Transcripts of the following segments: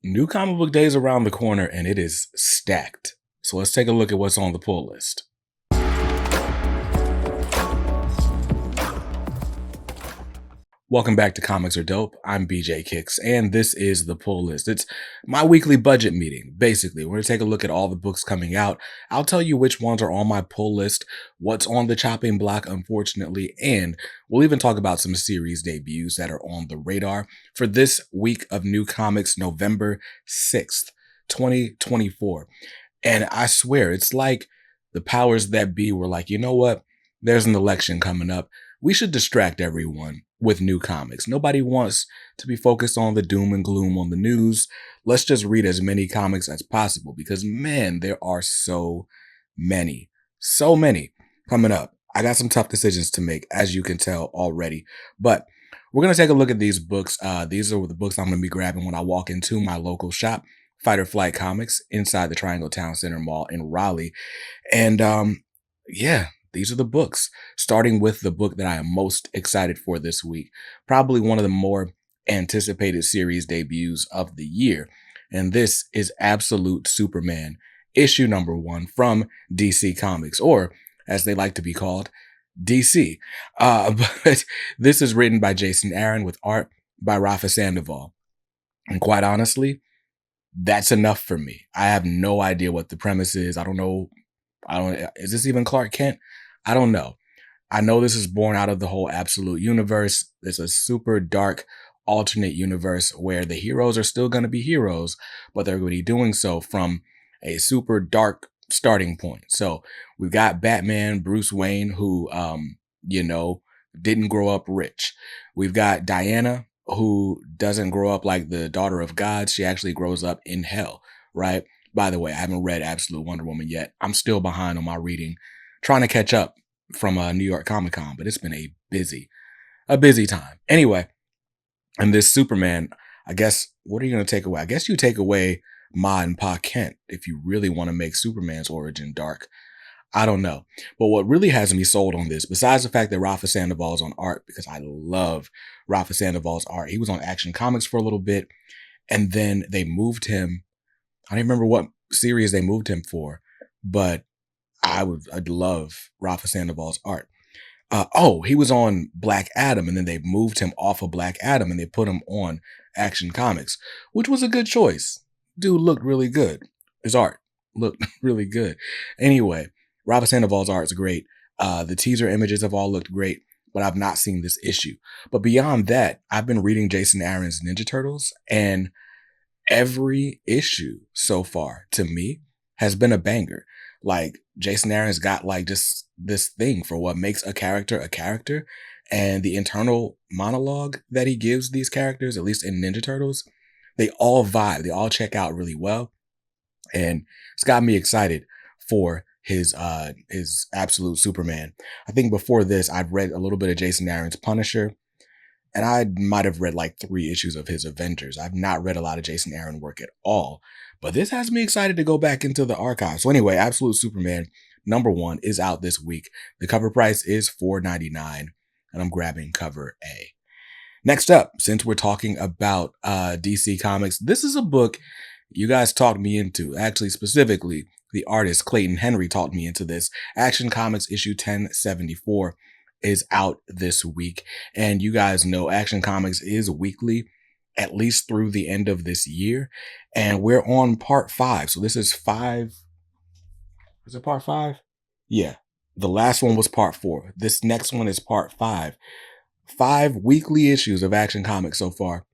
New comic book days around the corner and it is stacked. So let's take a look at what's on the pull list. Welcome back to Comics Are Dope. I'm BJ Kicks, and this is the pull list. It's my weekly budget meeting. Basically, we're going to take a look at all the books coming out. I'll tell you which ones are on my pull list, what's on the chopping block, unfortunately, and we'll even talk about some series debuts that are on the radar for this week of new comics, November 6th, 2024. And I swear, it's like the powers that be were like, you know what? There's an election coming up. We should distract everyone with new comics. Nobody wants to be focused on the doom and gloom on the news. Let's just read as many comics as possible because, man, there are so many coming up. I got some tough decisions to make, as you can tell already, but we're going to take a look at these books. These are the books I'm going to be grabbing when I walk into my local shop, Fight or Flight Comics, inside the Triangle Town Center Mall in Raleigh. And yeah, these are the books, starting with the book that I am most excited for this week. Probably one of the more anticipated series debuts of the year. And this is Absolute Superman, issue number 1 from DC Comics, or as they like to be called, DC. But this is written by Jason Aaron with art by Rafa Sandoval. And quite honestly, that's enough for me. I have no idea what the premise is. Is this even Clark Kent? I don't know. I know this is born out of the whole Absolute universe. It's a super dark alternate universe where the heroes are still going to be heroes, but they're going to be doing so from a super dark starting point. So we've got Batman, Bruce Wayne, who, didn't grow up rich. We've got Diana, who doesn't grow up like the daughter of God. She actually grows up in hell, right? By the way, I haven't read Absolute Wonder Woman yet. I'm still behind on my reading, trying to catch up from New York Comic Con, but it's been a busy time. Anyway, and this Superman, I guess, what are you going to take away? I guess you take away Ma and Pa Kent if you really want to make Superman's origin dark. I don't know. But what really has me sold on this, besides the fact that Rafa Sandoval is on art, because I love Rafa Sandoval's art. He was on Action Comics for a little bit, and then they moved him. I don't even remember what series they moved him for, but I'd love Rafa Sandoval's art. He was on Black Adam, and then they moved him off of Black Adam and they put him on Action Comics, which was a good choice. Dude looked really good. His art looked really good. Anyway, Rafa Sandoval's art is great. The teaser images have all looked great, but I've not seen this issue. But beyond that, I've been reading Jason Aaron's Ninja Turtles, and every issue so far to me has been a banger. Like, Jason Aaron's got like just this thing for what makes a character, and the internal monologue that he gives these characters, at least in Ninja Turtles, they all vibe, they all check out really well. And it's got me excited for his Absolute Superman. I think before this, I'd read a little bit of Jason Aaron's Punisher, and I might have read like 3 issues of his Avengers. I've not read a lot of Jason Aaron work at all, but this has me excited to go back into the archive. So anyway, Absolute Superman number 1 is out this week. The cover price is $4.99, and I'm grabbing cover A. Next up, since we're talking about DC Comics, this is a book you guys talked me into. Actually, specifically, the artist Clayton Henry talked me into this. Action Comics issue 1074 is out this week. And you guys know Action Comics is weekly, at least through the end of this year. And we're on part 5. So this is 5. Is it part 5? Yeah. The last one was part 4. This next one is part 5. 5 weekly issues of Action Comics so far.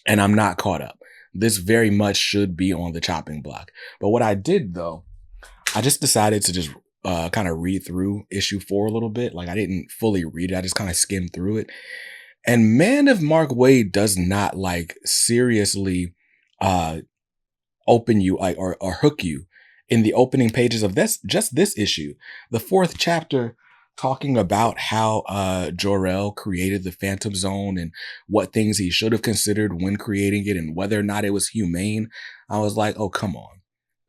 And I'm not caught up. This very much should be on the chopping block. But what I did, though, I just decided to just kind of read through issue 4 a little bit. Like, I didn't fully read it. I just kind of skimmed through it. And man, if Mark Waid does not like seriously open you like or hook you in the opening pages of this issue, the 4th chapter, talking about how Jor-El created the Phantom Zone and what things he should have considered when creating it and whether or not it was humane. I was like, oh, come on.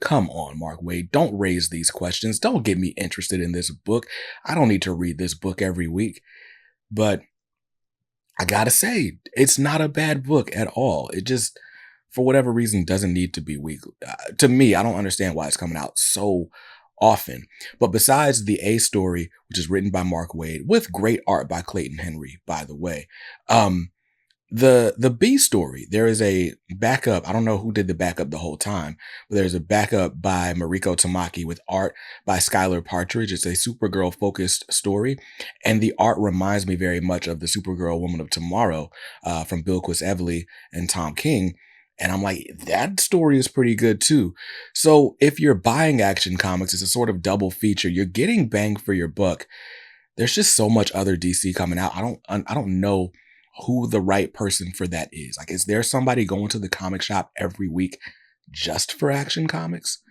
Come on, Mark Waid. Don't raise these questions. Don't get me interested in this book. I don't need to read this book every week. But I gotta say, it's not a bad book at all. It just for whatever reason, doesn't need to be weekly. To me, I don't understand why it's coming out so often. But besides the A story, which is written by Mark Waid with great art by Clayton Henry, by the way, um, the B story, there is a backup. I don't know who did the backup the whole time, but there's a backup by Mariko Tamaki with art by Skylar Partridge. It's a Supergirl focused story, and the art reminds me very much of the Supergirl Woman of Tomorrow from Bilquis Evely and Tom King. And I'm like, that story is pretty good too. So if you're buying Action Comics, it's a sort of double feature. You're getting bang for your buck. There's just so much other DC coming out. I don't know who the right person for that is. Like, is there somebody going to the comic shop every week just for Action Comics?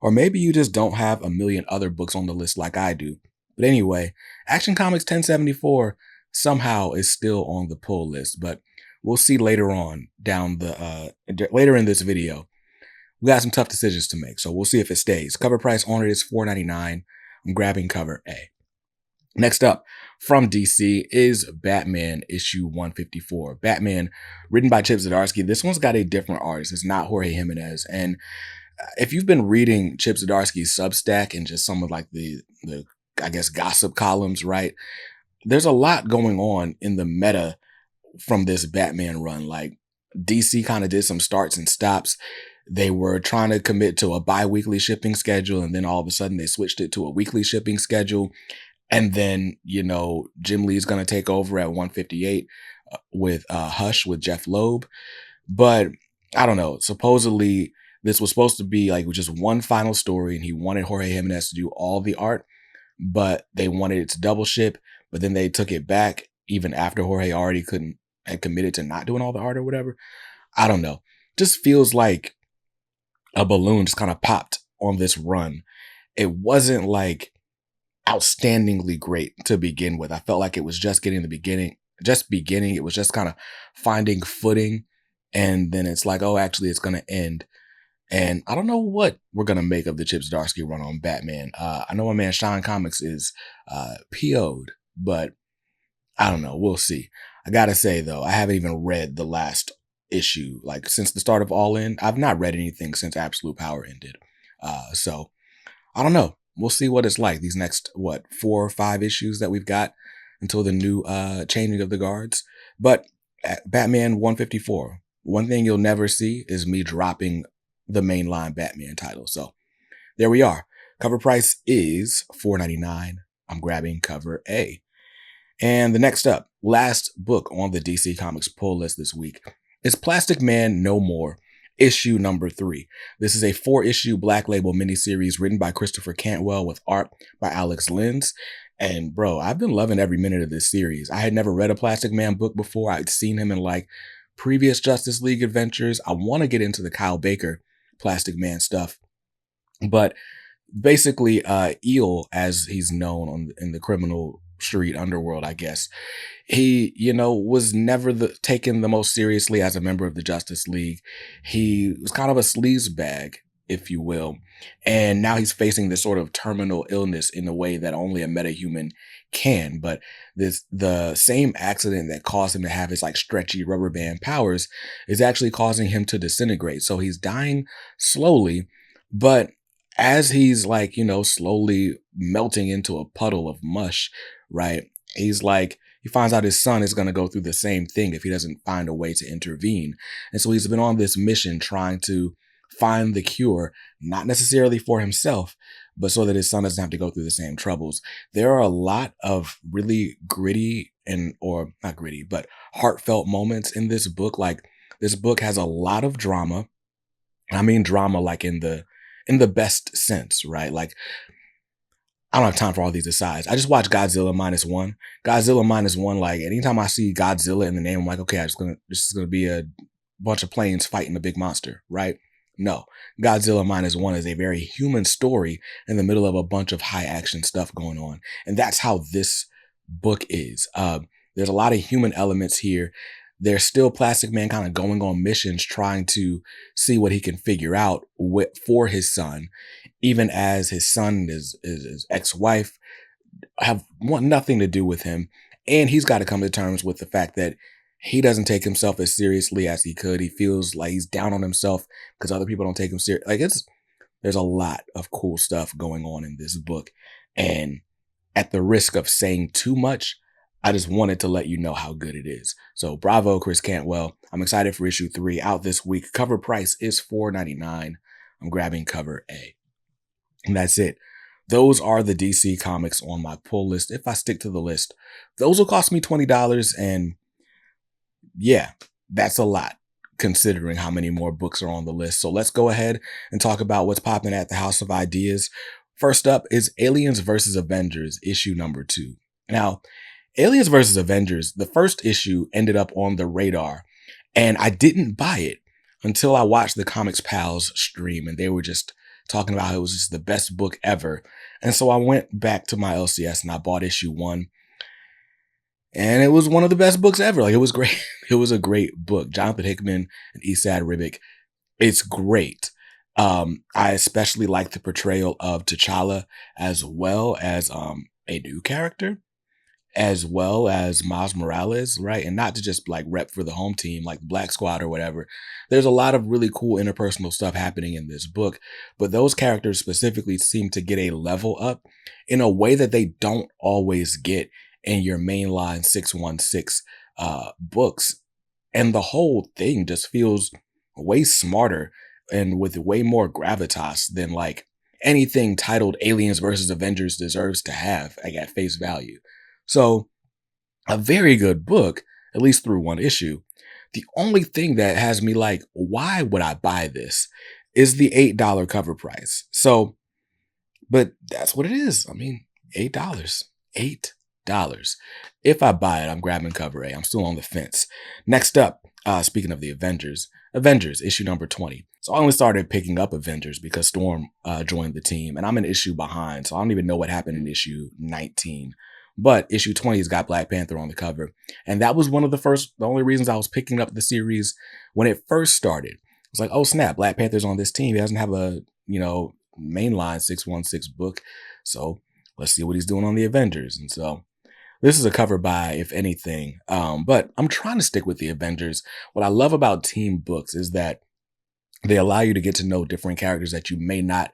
Or maybe you just don't have a million other books on the list like I do. But anyway, Action Comics 1074 somehow is still on the pull list, but we'll see later on later in this video. We got some tough decisions to make, so we'll see if it stays. Cover price on it is $4.99. I'm grabbing cover A. Next up from DC is Batman issue 154. Batman, written by Chip Zdarsky. This one's got a different artist. It's not Jorge Jimenez. And if you've been reading Chip Zdarsky's Substack and just some of like the I guess gossip columns, right? There's a lot going on in the meta from this Batman run. Like, DC kind of did some starts and stops. They were trying to commit to a bi-weekly shipping schedule, and then all of a sudden they switched it to a weekly shipping schedule. And then, Jim Lee's going to take over at 158 with Hush with Jeff Loeb. But I don't know. Supposedly, this was supposed to be like just one final story, and he wanted Jorge Jimenez to do all the art, but they wanted it to double ship. But then they took it back even after Jorge already had committed to not doing all the art or whatever. I don't know. Just feels like a balloon just kind of popped on this run. It wasn't like outstandingly great to begin with. I felt like it was just beginning. It was just kind of finding footing. And then it's like, oh, actually it's going to end. And I don't know what we're going to make of the Chip Zdarsky run on Batman. I know my man Sean Comics is PO'd, but I don't know. We'll see. I got to say, though, I haven't even read the last issue. Like, since the start of All In, I've not read anything since Absolute Power ended. So I don't know. We'll see what it's like these next, 4 or 5 issues that we've got until the new changing of the guards. But Batman 154, one thing you'll never see is me dropping the mainline Batman title. So there we are. Cover price is $4.99. I'm grabbing cover A. And the next up, last book on the DC Comics pull list this week is Plastic Man No More, issue number 3. This is a 4-issue Black Label miniseries written by Christopher Cantwell with art by Alex Linz. And bro, I've been loving every minute of this series. I had never read a Plastic Man book before. I'd seen him in like previous Justice League adventures. I want to get into the Kyle Baker Plastic Man stuff. But basically, Eel, as he's known in the criminal street underworld, I guess, he, was never taken the most seriously as a member of the Justice League. He was kind of a sleazebag, if you will. And now he's facing this sort of terminal illness in a way that only a metahuman can. But the same accident that caused him to have his like stretchy rubber band powers is actually causing him to disintegrate. So he's dying slowly, but as he's like, slowly melting into a puddle of mush, right? He's like, he finds out his son is going to go through the same thing if he doesn't find a way to intervene. And so he's been on this mission trying to find the cure, not necessarily for himself, but so that his son doesn't have to go through the same troubles. There are a lot of really gritty or not gritty, but heartfelt moments in this book. Like, this book has a lot of drama. I mean, drama like in the best sense, right? Like, I don't have time for all these asides. I just watched Godzilla -1. Godzilla -1, like, anytime I see Godzilla in the name, I'm like, okay, this is gonna be a bunch of planes fighting a big monster, right? No. Godzilla -1 is a very human story in the middle of a bunch of high action stuff going on. And that's how this book is. There's a lot of human elements here. There's still Plastic Man kind of going on missions, trying to see what he can figure out for his son, even as his son is his ex-wife want nothing to do with him. And he's got to come to terms with the fact that He doesn't take himself as seriously as he could. He feels like he's down on himself because other people don't take him serious. Like there's a lot of cool stuff going on in this book. And at the risk of saying too much, I just wanted to let you know how good it is. So bravo, Chris Cantwell. I'm excited for issue 3 out this week. Cover price is $4.99. I'm grabbing cover A. And that's it. Those are the DC comics on my pull list. If I stick to the list, those will cost me $20. And yeah, that's a lot considering how many more books are on the list. So let's go ahead and talk about what's popping at the House of Ideas. First up is Aliens vs. Avengers, issue number 2. Now, Aliens vs. Avengers, the first issue ended up on the radar, and I didn't buy it until I watched the Comics Pals stream, and they were just talking about how it was just the best book ever. And so I went back to my LCS and I bought issue 1. And it was one of the best books ever. Like, it was great. It was a great book. Jonathan Hickman and Esad Ribic. It's great. I especially like the portrayal of T'Challa as well as a new character, as well as Miles Morales, right? And not to just like rep for the home team, like Black Squad or whatever. There's a lot of really cool interpersonal stuff happening in this book, but those characters specifically seem to get a level up in a way that they don't always get in your mainline 616 books. And the whole thing just feels way smarter and with way more gravitas than like anything titled Aliens versus Avengers deserves to have, like at face value. So a very good book, at least through one issue. The only thing that has me like, why would I buy this, is the $8 cover price. So, but that's what it is. I mean, $8. $8. If I buy it, I'm grabbing cover A. I'm still on the fence. Next up, speaking of the Avengers issue number 20. So I only started picking up Avengers because Storm joined the team, and I'm an issue behind, so I don't even know what happened in issue 19. But issue 20 has got Black Panther on the cover. And that was the only reasons I was picking up the series when it first started. It's like, oh snap, Black Panther's on this team. He doesn't have a, mainline 616 book. So let's see what he's doing on the Avengers. And so this is a cover by, if anything. But I'm trying to stick with the Avengers. What I love about team books is that they allow you to get to know different characters that you may not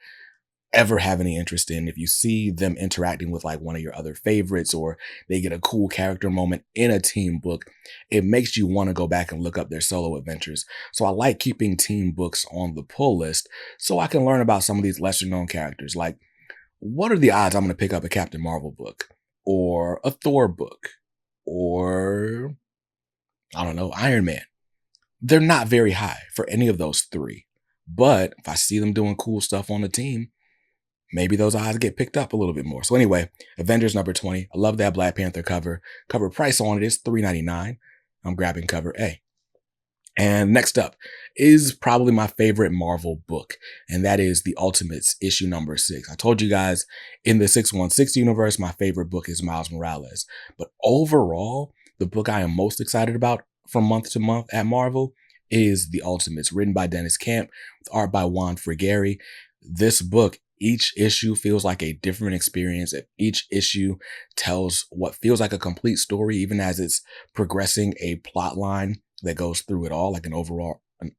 ever have any interest in. If you see them interacting with like one of your other favorites, or they get a cool character moment in a team book, it makes you want to go back and look up their solo adventures. So I like keeping team books on the pull list so I can learn about some of these lesser known characters. Like, what are the odds I'm going to pick up a Captain Marvel book or a Thor book or, I don't know, Iron Man? They're not very high for any of those three. But if I see them doing cool stuff on the team, maybe those odds get picked up a little bit more. So anyway, Avengers number 20. I love that Black Panther cover. Cover price on it is $3.99. I'm grabbing cover A. And next up is probably my favorite Marvel book, and that is The Ultimates, issue number 6. I told you guys in the 616 universe, my favorite book is Miles Morales. But overall, the book I am most excited about from month to month at Marvel is The Ultimates, written by Dennis Camp, with art by Juan Frigeri. This book, each issue feels like a different experience. Each issue tells what feels like a complete story, even as it's progressing a plot line that goes through it all, like an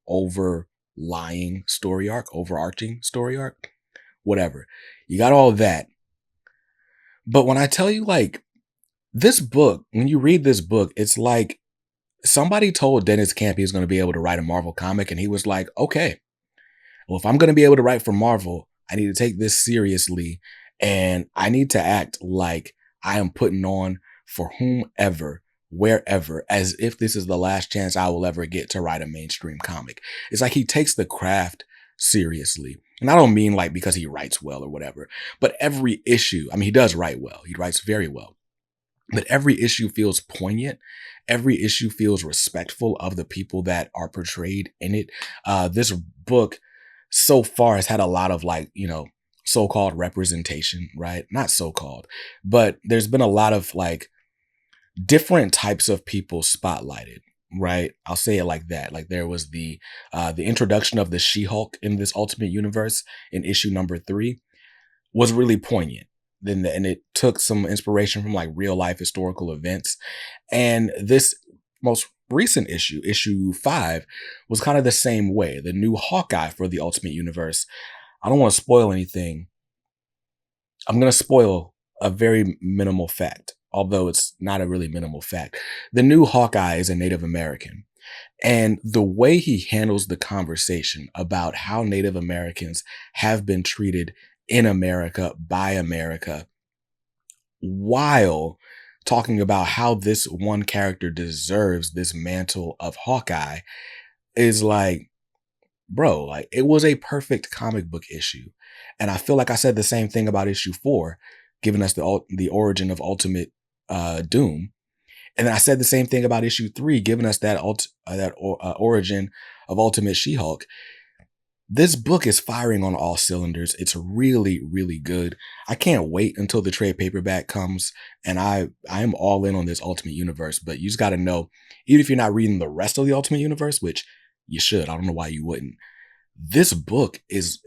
overarching story arc, whatever. You got all that. But when I tell you, like, this book, when you read this book, it's like somebody told Dennis Camp he was going to be able to write a Marvel comic, and he was like, okay, well, if I'm going to be able to write for Marvel, I need to take this seriously, and I need to act like I am putting on for whomever, wherever, as if this is the last chance I will ever get to write a mainstream comic. It's like he takes the craft seriously. And I don't mean like because he writes well or whatever, but every issue, I mean, he does write well. He writes very well. But every issue feels poignant. Every issue feels respectful of the people that are portrayed in it. This book so far has had a lot of like, so-called representation, right? Not so-called, but there's been a lot of like different types of people spotlighted, right? I'll say it like that. Like there was the introduction of the She-Hulk in this Ultimate Universe in issue number 3 was really poignant. And it took some inspiration from like real life historical events. And this most recent issue 5, was kind of the same way. The new Hawkeye for the Ultimate Universe. I don't want to spoil anything. I'm going to spoil a very minimal fact, although it's not a really minimal fact. The new Hawkeye is a Native American. And the way he handles the conversation about how Native Americans have been treated in America by America, while talking about how this one character deserves this mantle of Hawkeye, is like, bro, like it was a perfect comic book issue. And I feel like I said the same thing about issue 4, giving us the origin of Ultimate Doom. And then I said the same thing about issue 3, giving us that origin of Ultimate She-Hulk. This book is firing on all cylinders. It's really, really good. I can't wait until the trade paperback comes, and I am all in on this Ultimate Universe. But you just got to know, even if you're not reading the rest of the Ultimate Universe, which you should, I don't know why you wouldn't. This book is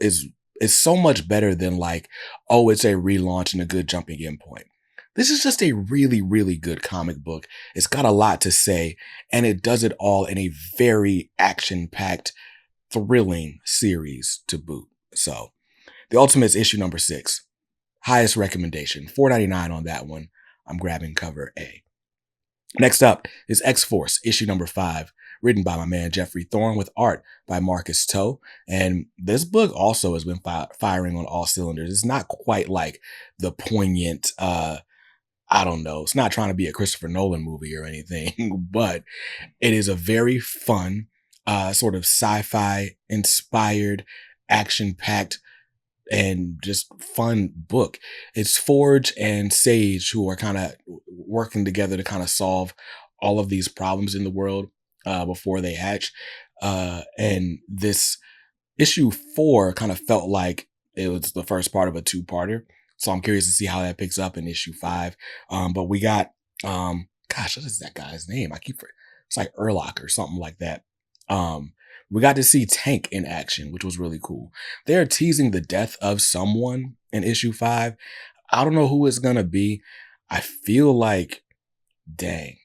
so much better than like, oh, it's a relaunch and a good jumping in point. This is just a really, really good comic book. It's got a lot to say, and it does it all in a very action-packed, thrilling series to boot. So, The Ultimates issue number 6. Highest recommendation, $4.99 on that one. I'm grabbing cover A. Next up is X-Force issue number 5, written by my man Jeffrey Thorne with art by Marcus Toe. And this book also has been firing on all cylinders. It's not quite like the poignant, I don't know, it's not trying to be a Christopher Nolan movie or anything, but it is a very fun, sort of sci-fi inspired, action-packed, and just fun book. It's Forge and Sage who are kind of working together to kind of solve all of these problems in the world before they hatch. And this issue 4 kind of felt like it was the first part of a 2-parter. So I'm curious to see how that picks up in issue 5. But we got, gosh, what is that guy's name? It's like Erlock or something like that. We got to see Tank in action, which was really cool. They're teasing the death of someone in issue 5. I don't know who it's going to be. I feel like, dang.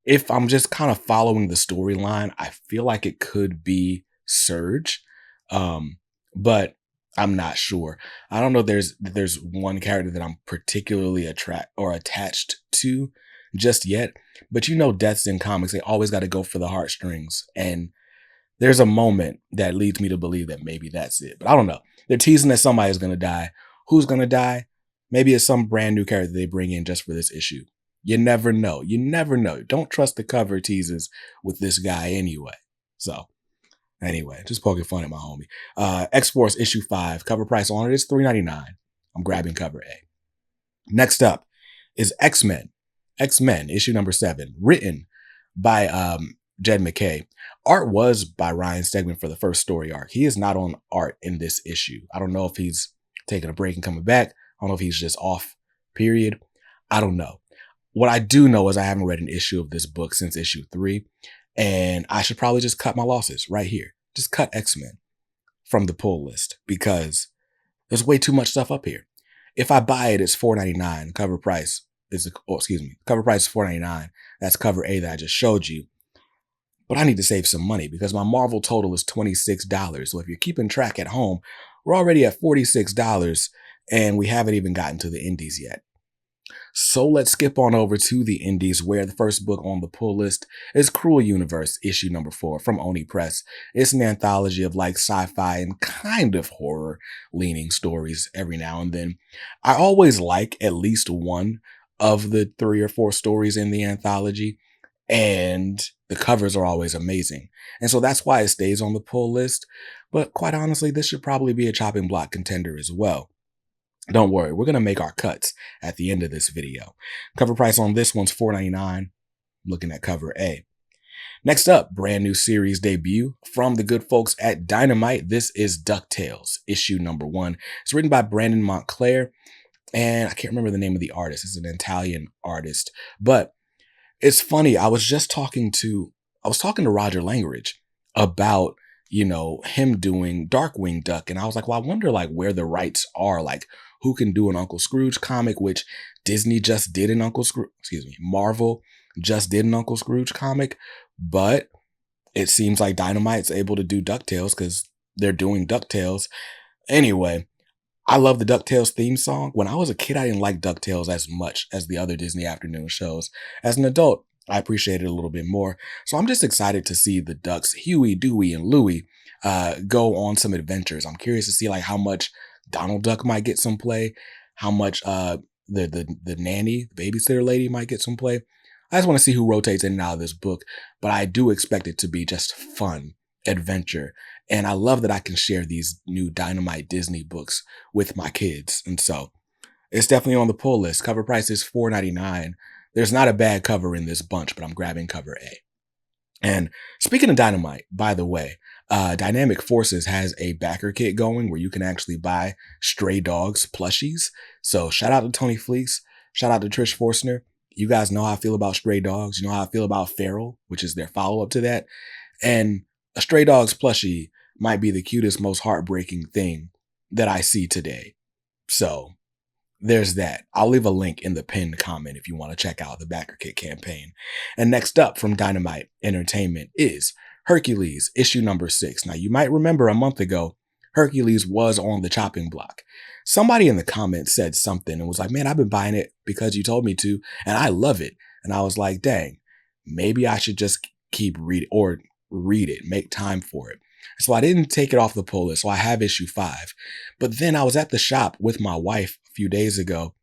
If I'm just kind of following the storyline, I feel like it could be Surge. But I'm not sure. I don't know if there's one character that I'm particularly attached to just yet. But you know, deaths in comics, they always got to go for the heartstrings. And there's a moment that leads me to believe that maybe that's it. But I don't know. They're teasing that somebody's going to die. Who's going to die? Maybe it's some brand new character they bring in just for this issue. You never know. You never know. Don't trust the cover teases with this guy anyway. So anyway, just poking fun at my homie. X-Force issue 5. Cover price on it is $3.99. I'm grabbing cover A. Next up is X-Men. X-Men issue number 7. Written by Jed MacKay. Art was by Ryan Stegman for the first story arc. He is not on art in this issue. I don't know if he's taking a break and coming back. I don't know if he's just off, period. I don't know. What I do know is I haven't read an issue of this book since issue 3. And I should probably just cut my losses right here. Just cut X-Men from the pull list because there's way too much stuff up here. If I buy it, it's $4.99. Cover price is $4.99. That's cover A that I just showed you. But I need to save some money because my Marvel total is $26. So if you're keeping track at home, we're already at $46 and we haven't even gotten to the indies yet. So let's skip on over to the indies where the first book on the pull list is Cruel Universe issue number 4 from Oni Press. It's an anthology of like sci-fi and kind of horror leaning stories every now and then. I always like at least one of the 3 or 4 stories in the anthology, and the covers are always amazing. And so that's why it stays on the pull list. But quite honestly, this should probably be a chopping block contender as well. Don't worry, we're going to make our cuts at the end of this video. Cover price on this one's $4.99. Looking at cover A. Next up, brand new series debut from the good folks at Dynamite. This is DuckTales, issue number 1. It's written by Brandon Montclair, and I can't remember the name of the artist. It's an Italian artist. But it's funny, I was talking to Roger Langridge about, you know, him doing Darkwing Duck. And I was like, well, I wonder like where the rights are, like who can do an Uncle Scrooge comic, which Disney just did an Marvel just did an Uncle Scrooge comic, but it seems like Dynamite's able to do DuckTales because they're doing DuckTales. Anyway, I love the DuckTales theme song. When I was a kid, I didn't like DuckTales as much as the other Disney afternoon shows. As an adult, I appreciate it a little bit more. So I'm just excited to see the Ducks, Huey, Dewey, and Louie, go on some adventures. I'm curious to see like how much Donald Duck might get some play, how much the nanny, the babysitter lady might get some play. I just want to see who rotates in and out of this book, but I do expect it to be just fun adventure. And I love that I can share these new Dynamite Disney books with my kids. And so it's definitely on the pull list. Cover price is $4.99. There's not a bad cover in this bunch, but I'm grabbing cover A. And speaking of Dynamite, by the way, Dynamic Forces has a backer kit going where you can actually buy Stray Dogs plushies. So shout out to Tony Fleece. Shout out to Trish Forstner. You guys know how I feel about Stray Dogs. You know how I feel about Feral, which is their follow-up to that. And a Stray Dogs plushie might be the cutest, most heartbreaking thing that I see today. So there's that. I'll leave a link in the pinned comment if you want to check out the Backer Kit campaign. And next up from Dynamite Entertainment is Hercules, issue number 6. Now, you might remember a month ago, Hercules was on the chopping block. Somebody in the comments said something and was like, man, I've been buying it because you told me to, and I love it. And I was like, dang, maybe I should just keep reading or read it, make time for it. So I didn't take it off the pull list. So I have issue 5. But then I was at the shop with my wife a few days ago.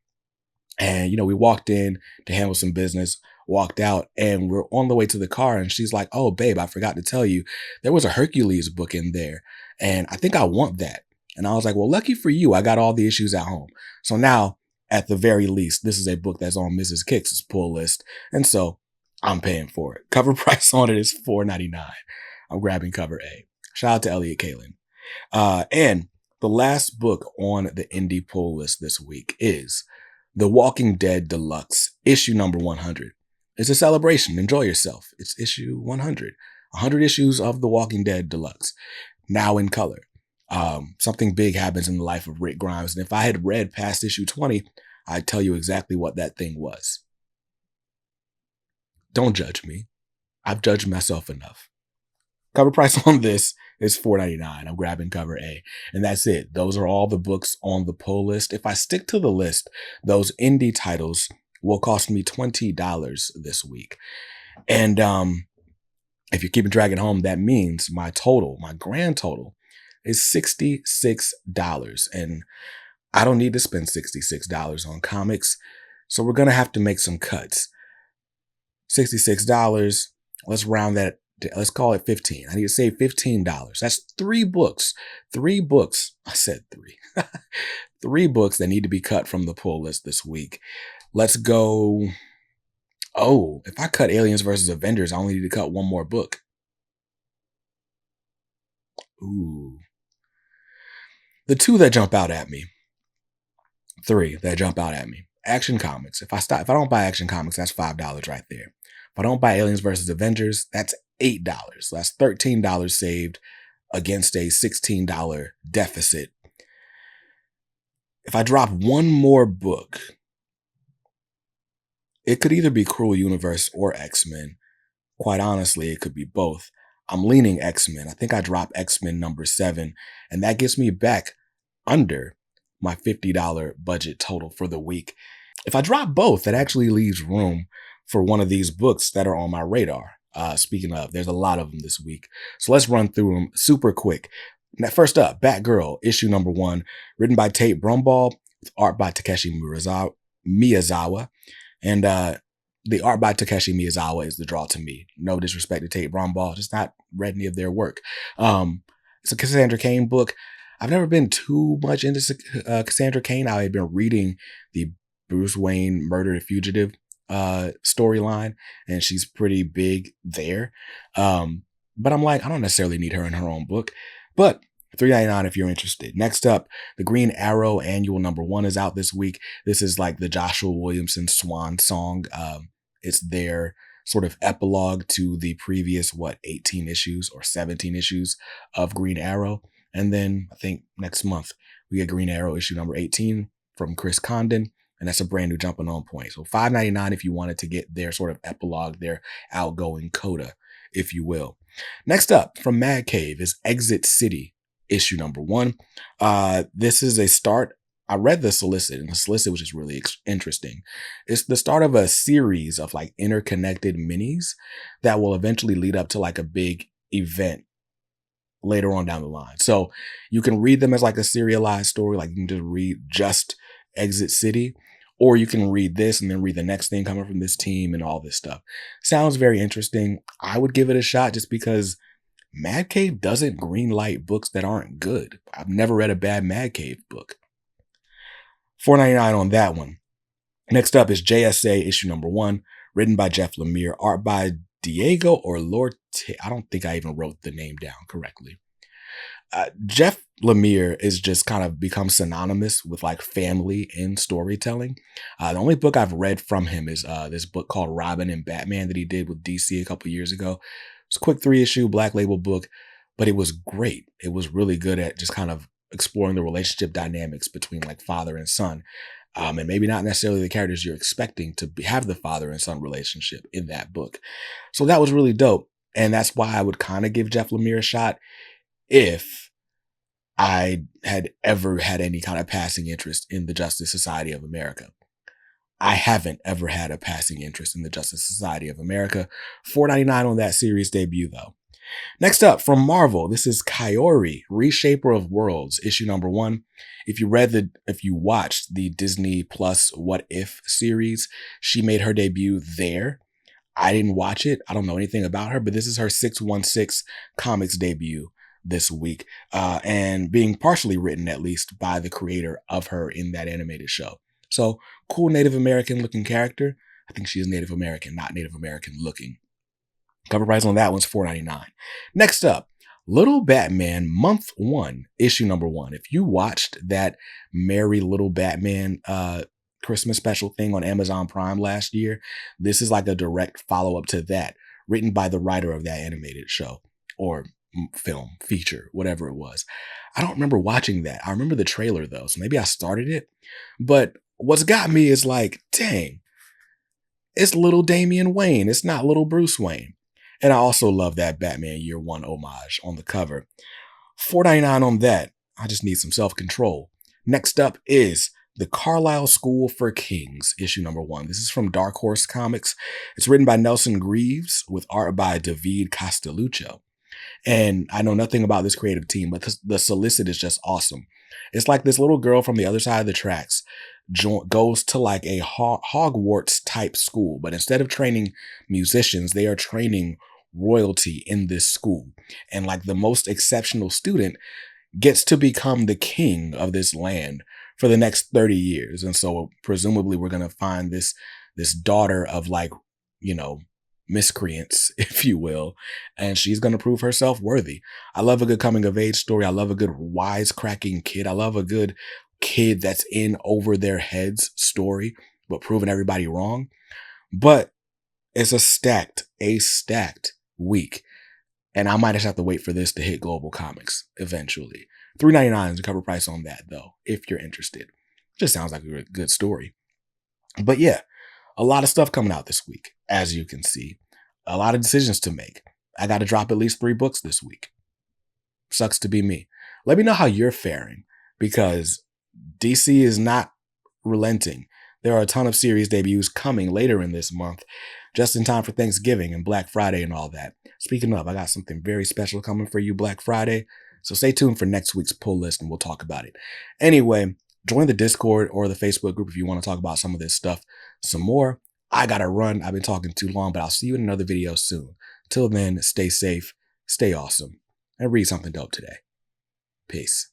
And, we walked in to handle some business, walked out, and we're on the way to the car. And she's like, oh, babe, I forgot to tell you, there was a Hercules book in there. And I think I want that. And I was like, well, lucky for you, I got all the issues at home. So now, at the very least, this is a book that's on Mrs. Kicks's pull list. And so I'm paying for it. Cover price on it is $4.99. I'm grabbing cover A. Shout out to Elliot Kalin. And the last book on the indie pull list this week is The Walking Dead Deluxe, issue number 100. It's a celebration. Enjoy yourself. It's issue 100. 100 issues of The Walking Dead Deluxe, now in color. Something big happens in the life of Rick Grimes. And if I had read past issue 20, I'd tell you exactly what that thing was. Don't judge me. I've judged myself enough. Cover price on this is $4.99. I'm grabbing cover A. And that's it. Those are all the books on the pull list. If I stick to the list, those indie titles will cost me $20 this week. And if you're keeping track at home, that means my grand total is $66. And I don't need to spend $66 on comics. So we're going to have to make some cuts. $66. Let's round that. Let's call it 15. I need to save $15. That's 3 books. 3 books. I said 3. 3 books that need to be cut from the pull list this week. Let's go. Oh, if I cut Aliens versus Avengers, I only need to cut 1 more book. Ooh. The 2 that jump out at me. 3 that jump out at me. Action Comics. If I don't buy Action Comics, that's $5 right there. If I don't buy Aliens versus Avengers, that's $8. That's $13 saved against a $16 deficit. If I drop 1 more book, it could either be Cruel Universe or XMen. Quite honestly, it could be both. I'm leaning XMen. I think I dropped XMen number 7, and that gets me back under my $50 budget total for the week. If I drop both, that actually leaves room for one of these books that are on my radar. Speaking of, there's a lot of them this week. So let's run through them super quick. Now, first up, Batgirl, issue number 1, written by Tate Brumball, with art by Takeshi Miyazawa. And the art by Takeshi Miyazawa is the draw to me. No disrespect to Tate Brumball, just not read any of their work. It's a Cassandra Cain book. I've never been too much into Cassandra Cain. I had been reading the Bruce Wayne Murder the Fugitive storyline, and she's pretty big there. But I'm like, I don't necessarily need her in her own book. But $3.99 if you're interested. Next up, the Green Arrow Annual number 1 is out this week. This is like the Joshua Williamson swan song. It's their sort of epilogue to the previous, 18 issues or 17 issues of Green Arrow. And then I think next month we get Green Arrow issue number 18 from Chris Condon. and that's a brand new jumping on point. So $5.99 if you wanted to get their sort of epilogue, their outgoing coda, if you will. Next up from Mad Cave is Exit City, issue number 1. This is a start. I read the solicit, and the solicit was just really interesting. It's the start of a series of like interconnected minis that will eventually lead up to like a big event later on down the line. So you can read them as like a serialized story, like you can just read just Exit City, or you can read this and then read the next thing coming from this team and all this stuff. Sounds very interesting. I would give it a shot just because Mad Cave doesn't greenlight books that aren't good. I've never read a bad Mad Cave book. $4.99 on that one. Next up is JSA issue number 1, written by Jeff Lemire, art by Diego or Lord. I don't think I even wrote the name down correctly. Jeff Lemire is just kind of become synonymous with like family in storytelling. The only book I've read from him is this book called Robin and Batman that he did with DC a couple years ago. It's a quick 3-issue Black Label book, but it was great. It was really good at just kind of exploring the relationship dynamics between like father and son. And maybe not necessarily the characters you're expecting to have the father and son relationship in that book. So that was really dope. And that's why I would kind of give Jeff Lemire a shot if I had ever had any kind of passing interest in the Justice Society of America. I haven't ever had a passing interest in the Justice Society of America. $4.99 on that series debut, though. Next up, from Marvel, this is Kaori, Reshaper of Worlds, issue number 1. If you watched the Disney Plus What If series, she made her debut there. I didn't watch it. I don't know anything about her, but this is her 616 Comics debut this week, and being partially written, at least, by the creator of her in that animated show. So, cool Native American looking character. I think she is Native American, not Native American looking. Cover price on that one's $4.99. Next up, Little Batman Month 1, issue number 1. If you watched that Merry Little Batman Christmas special thing on Amazon Prime last year, this is like a direct follow-up to that, written by the writer of that animated show or film, feature, whatever it was. I don't remember watching that. I remember the trailer though, so maybe I started it. But what's got me is like, dang, it's little Damian Wayne. It's not little Bruce Wayne. And I also love that Batman Year One homage on the cover. $4.99 on that. I just need some self-control. Next up is The Carlisle School for Kings, issue number 1. This is from Dark Horse Comics. It's written by Nelson Greaves with art by David Castelluccio. And I know nothing about this creative team, but the solicit is just awesome. It's like this little girl from the other side of the tracks goes to like a Hogwarts type school, but instead of training musicians, they are training royalty in this school. And like the most exceptional student gets to become the king of this land for the next 30 years. And so presumably we're going to find this daughter of like, miscreants, if you will, and she's going to prove herself worthy. I love a good coming of age story. I love a good wisecracking kid. I love a good kid that's in over their heads story, but proving everybody wrong. But it's a stacked week. And I might just have to wait for this to hit Global Comics eventually. $3.99 is the cover price on that, though, if you're interested. Just sounds like a good story. But yeah, a lot of stuff coming out this week, as you can see. A lot of decisions to make. I got to drop at least 3 books this week. Sucks to be me. Let me know how you're faring, because DC is not relenting. There are a ton of series debuts coming later in this month, just in time for Thanksgiving and Black Friday and all that. Speaking of, I got something very special coming for you Black Friday, so stay tuned for next week's pull list and we'll talk about it. Anyway, join the Discord or the Facebook group if you want to talk about some of this stuff some more. I gotta run. I've been talking too long, but I'll see you in another video soon. Till then, stay safe, stay awesome, and read something dope today. Peace.